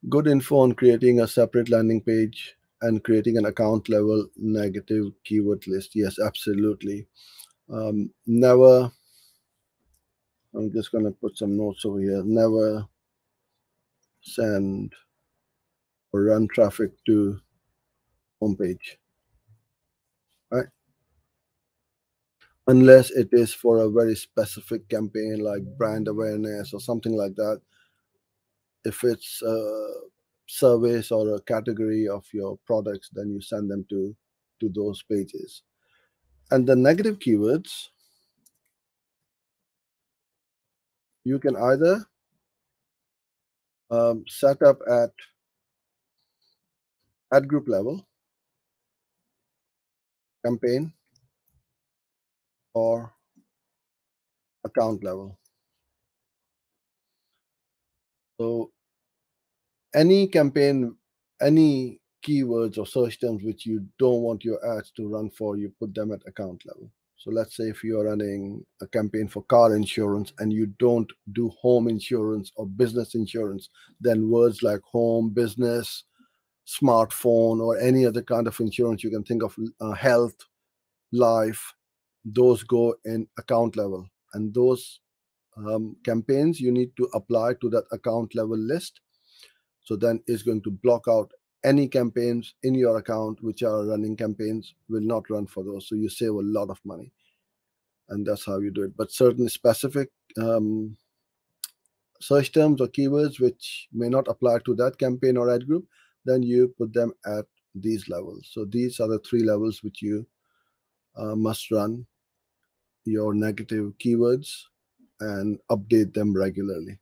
Good info on creating a separate landing page and creating an account level negative keyword list. Yes, absolutely. Never, I'm just going to put some notes over here. Never send or run traffic to homepage, right? Unless it is for a very specific campaign like brand awareness or something like that. If it's a service or a category of your products, then you send them to those pages. And the negative keywords, you can either set up at ad group level, campaign, or account level. So any campaign, any keywords or search terms which you don't want your ads to run for, you put them at account level. So let's say if you're running a campaign for car insurance and you don't do home insurance or business insurance, then words like home, business, smartphone, or any other kind of insurance you can think of, health, life, those go in account level. And those campaigns you need to apply to that account level list. So then it's going to block out any campaigns in your account which are running campaigns, will not run for those. So you save a lot of money. And that's how you do it. But certain specific search terms or keywords which may not apply to that campaign or ad group, then you put them at these levels. So these are the three levels which you must run your negative keywords and update them regularly.